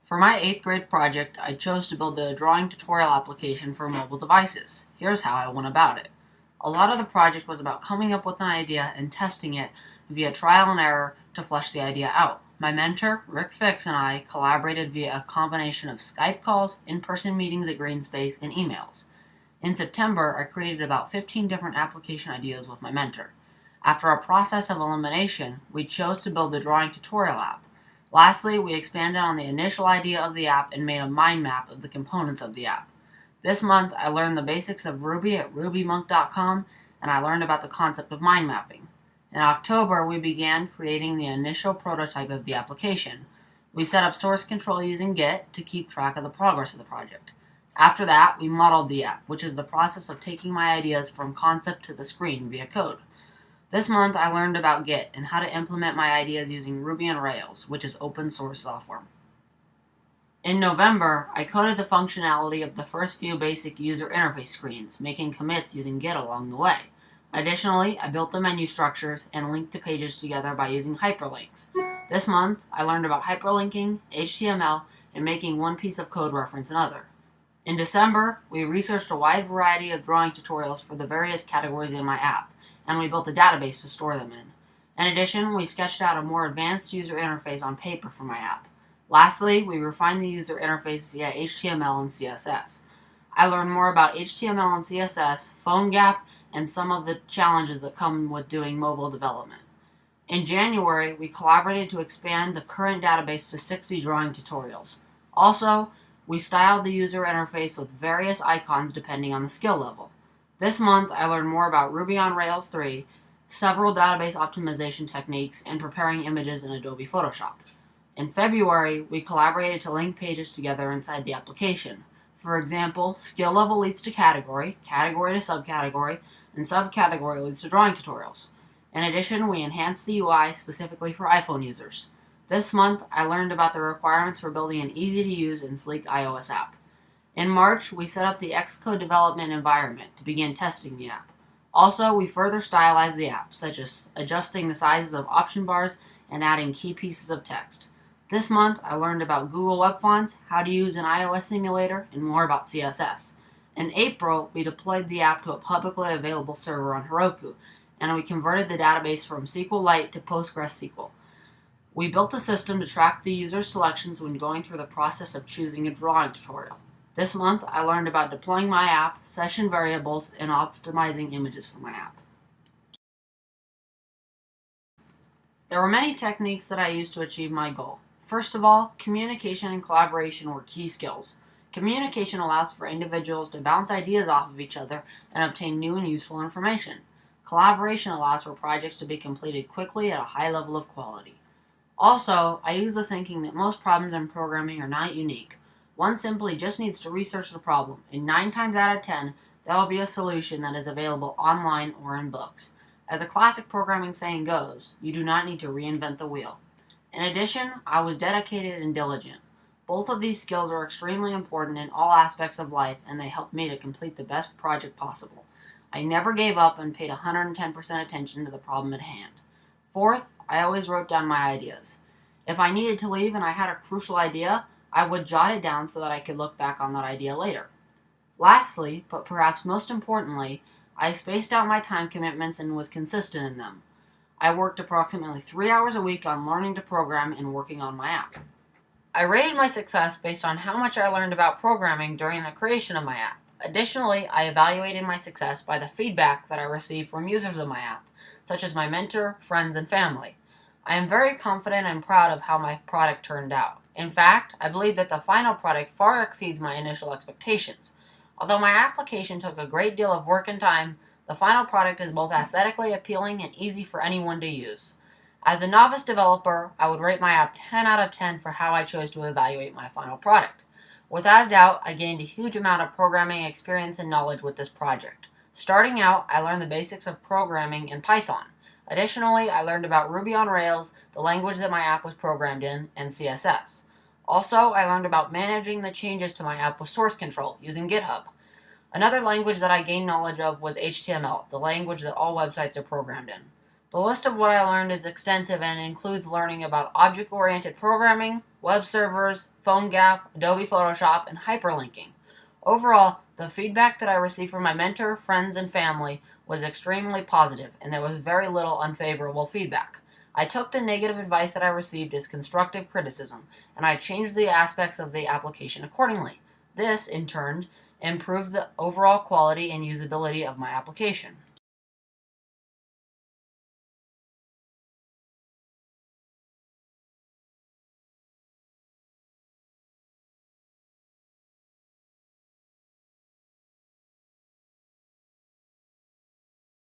For my 8th grade project, I chose to build a drawing tutorial application for mobile devices. Here's how I went about it. A lot of the project was about coming up with an idea and testing it via trial and error to flesh the idea out. My mentor, Rick Fix, and I collaborated via a combination of Skype calls, in-person meetings at Greenspace, and emails. In September, I created about 15 different application ideas with my mentor. After a process of elimination, we chose to build the drawing tutorial app. Lastly, we expanded on the initial idea of the app and made a mind map of the components of the app. This month, I learned the basics of Ruby at rubymonk.com, and I learned about the concept of mind mapping. In October, we began creating the initial prototype of the application. We set up source control using Git to keep track of the progress of the project. After that, we modeled the app, which is the process of taking my ideas from concept to the screen via code. This month, I learned about Git and how to implement my ideas using Ruby on Rails, which is open source software. In November, I coded the functionality of the first few basic user interface screens, making commits using Git along the way. Additionally, I built the menu structures and linked the pages together by using hyperlinks. This month, I learned about hyperlinking, HTML, and making one piece of code reference another. In December, we researched a wide variety of drawing tutorials for the various categories in my app, and we built a database to store them in. In addition, we sketched out a more advanced user interface on paper for my app. Lastly, we refined the user interface via HTML and CSS. I learned more about HTML and CSS, PhoneGap, and some of the challenges that come with doing mobile development. In January, we collaborated to expand the current database to 60 drawing tutorials. Also, we styled the user interface with various icons depending on the skill level. This month, I learned more about Ruby on Rails 3, several database optimization techniques, and preparing images in Adobe Photoshop. In February, we collaborated to link pages together inside the application. For example, skill level leads to category, category to subcategory, and subcategory leads to drawing tutorials. In addition, we enhanced the UI specifically for iPhone users. This month, I learned about the requirements for building an easy-to-use and sleek iOS app. In March, we set up the Xcode development environment to begin testing the app. Also, we further stylized the app, such as adjusting the sizes of option bars and adding key pieces of text. This month, I learned about Google Web Fonts, how to use an iOS simulator, and more about CSS. In April, we deployed the app to a publicly available server on Heroku, and we converted the database from SQLite to PostgreSQL. We built a system to track the user's selections when going through the process of choosing a drawing tutorial. This month, I learned about deploying my app, session variables, and optimizing images for my app. There were many techniques that I used to achieve my goal. First of all, communication and collaboration were key skills. Communication allows for individuals to bounce ideas off of each other and obtain new and useful information. Collaboration allows for projects to be completed quickly at a high level of quality. Also, I use the thinking that most problems in programming are not unique. One simply just needs to research the problem, and 9 times out of 10, there will be a solution that is available online or in books. As a classic programming saying goes, you do not need to reinvent the wheel. In addition, I was dedicated and diligent. Both of these skills are extremely important in all aspects of life, and they helped me to complete the best project possible. I never gave up and paid 110% attention to the problem at hand. Fourth, I always wrote down my ideas. If I needed to leave and I had a crucial idea, I would jot it down so that I could look back on that idea later. Lastly, but perhaps most importantly, I spaced out my time commitments and was consistent in them. I worked approximately 3 hours a week on learning to program and working on my app. I rated my success based on how much I learned about programming during the creation of my app. Additionally, I evaluated my success by the feedback that I received from users of my app, such as my mentor, friends, and family. I am very confident and proud of how my product turned out. In fact, I believe that the final product far exceeds my initial expectations. Although my application took a great deal of work and time, the final product is both aesthetically appealing and easy for anyone to use. As a novice developer, I would rate my app 10 out of 10 for how I chose to evaluate my final product. Without a doubt, I gained a huge amount of programming experience and knowledge with this project. Starting out, I learned the basics of programming in Python. Additionally, I learned about Ruby on Rails, the language that my app was programmed in, and CSS. Also, I learned about managing the changes to my app with source control using GitHub. Another language that I gained knowledge of was HTML, the language that all websites are programmed in. The list of what I learned is extensive and includes learning about object-oriented programming, web servers, PhoneGap, Adobe Photoshop, and hyperlinking. Overall, the feedback that I received from my mentor, friends, and family was extremely positive, and there was very little unfavorable feedback. I took the negative advice that I received as constructive criticism, and I changed the aspects of the application accordingly. This, in turn, improved the overall quality and usability of my application.